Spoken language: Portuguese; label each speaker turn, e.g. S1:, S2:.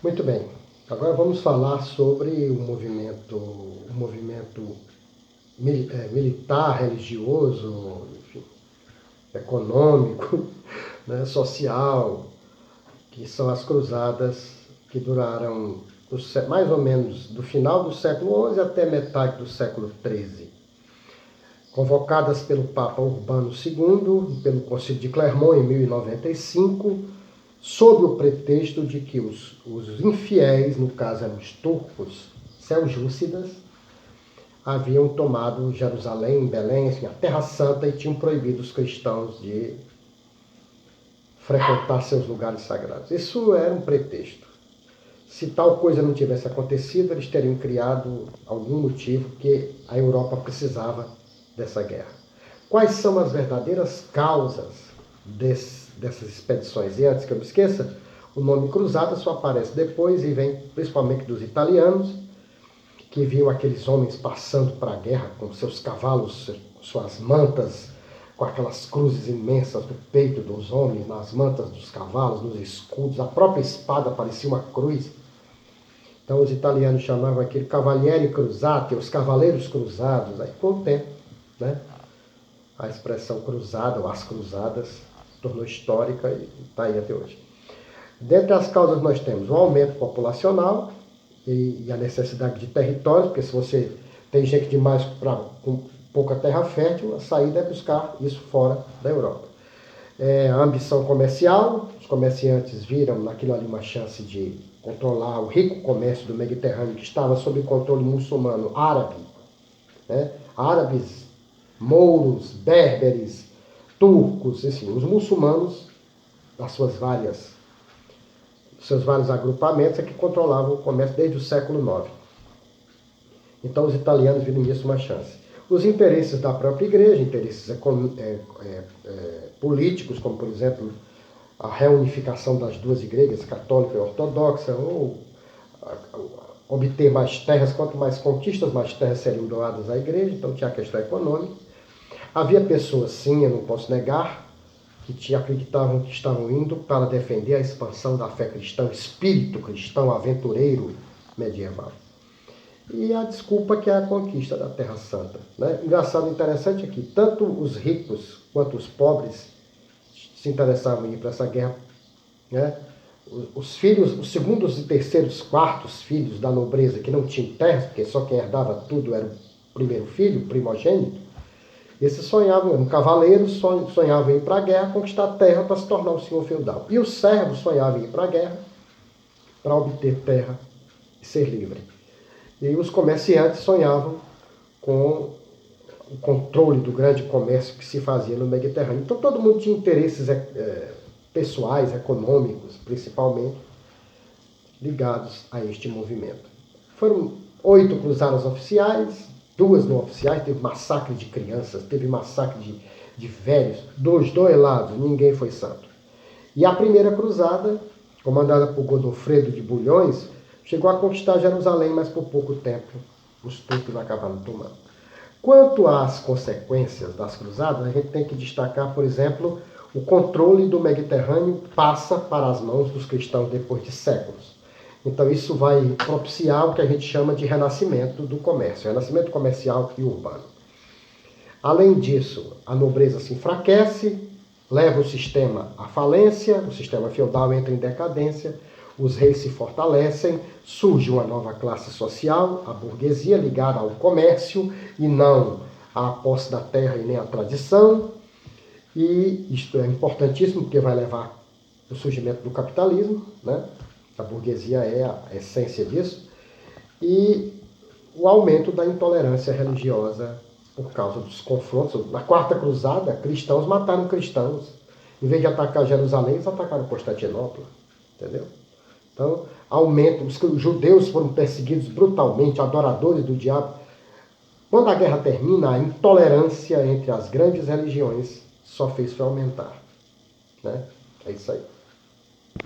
S1: Muito bem, agora vamos falar sobre o movimento militar, religioso, enfim, econômico, né, social, que são as cruzadas que duraram mais ou menos do final do século XI até metade do século XIII. Convocadas pelo Papa Urbano II, pelo Concílio de Clermont em 1095, sob o pretexto de que os infiéis, no caso eram os turcos seljúcidas, haviam tomado Jerusalém, Belém, enfim, a Terra Santa, e tinham proibido os cristãos de frequentar seus lugares sagrados. Isso era um pretexto. Se tal coisa não tivesse acontecido, eles teriam criado algum motivo que a Europa precisava dessa guerra. Quais são as verdadeiras causas dessas expedições? E antes que eu me esqueça, o nome cruzada só aparece depois e vem principalmente dos italianos, que viam aqueles homens passando para a guerra com seus cavalos, suas mantas, com aquelas cruzes imensas no peito dos homens, nas mantas dos cavalos, nos escudos, a própria espada parecia uma cruz. Então os italianos chamavam aquele cavalieri cruzati, os cavaleiros cruzados. Aí com o tempo, né, a expressão cruzada ou as cruzadas tornou histórica e está aí até hoje. Dentre as causas nós temos o aumento populacional e a necessidade de territórios, porque se você tem gente demais com pouca terra fértil, a saída é buscar isso fora da Europa. A ambição comercial, os comerciantes viram naquilo ali uma chance de controlar o rico comércio do Mediterrâneo, que estava sob controle muçulmano árabe, né? Árabes, mouros, berberes, turcos, enfim, os muçulmanos, nas seus vários agrupamentos, é que controlavam o comércio desde o século IX. Então os italianos viram nisso uma chance. Os interesses da própria igreja, interesses políticos, como por exemplo a reunificação das duas igrejas, católica e ortodoxa, ou obter mais terras, quanto mais conquistas, mais terras seriam doadas à igreja, então tinha a questão econômica. Havia pessoas, sim, eu não posso negar, que acreditavam que estavam indo para defender a expansão da fé cristã, o espírito cristão aventureiro medieval. E a desculpa que é a conquista da Terra Santa, né? Engraçado, interessante é que tanto os ricos quanto os pobres se interessavam em ir para essa guerra, né? Os filhos, os segundos e terceiros, quartos filhos da nobreza que não tinham terras, porque só quem herdava tudo era o primeiro filho, o primogênito, esses sonhavam, eram cavaleiros, sonhavam em ir para a guerra, conquistar a terra para se tornar um senhor feudal. E os servos sonhavam em ir para a guerra para obter terra e ser livre. E os comerciantes sonhavam com o controle do grande comércio que se fazia no Mediterrâneo. Então todo mundo tinha interesses pessoais, econômicos, principalmente, ligados a este movimento. Foram 8 cruzadas oficiais, 2 não oficiais, teve massacre de crianças, teve massacre de velhos, dos dois lados, ninguém foi santo. E a primeira cruzada, comandada por Godofredo de Bulhões, chegou a conquistar Jerusalém, mas por pouco tempo os turcos acabaram tomando. Quanto às consequências das cruzadas, a gente tem que destacar, por exemplo, o controle do Mediterrâneo passa para as mãos dos cristãos depois de séculos. Então isso vai propiciar o que a gente chama de renascimento do comércio, renascimento comercial e urbano. Além disso, a nobreza se enfraquece, leva o sistema à falência, o sistema feudal entra em decadência, os reis se fortalecem, surge uma nova classe social, a burguesia ligada ao comércio e não à posse da terra e nem à tradição. E isto é importantíssimo porque vai levar ao surgimento do capitalismo, né? A burguesia é a essência disso. E o aumento da intolerância religiosa por causa dos confrontos. Na Quarta Cruzada, cristãos mataram cristãos. Em vez de atacar Jerusalém, eles atacaram Constantinopla. Entendeu? Então, aumenta. Os judeus foram perseguidos brutalmente, adoradores do diabo. Quando a guerra termina, a intolerância entre as grandes religiões só fez aumentar. Né? É isso aí.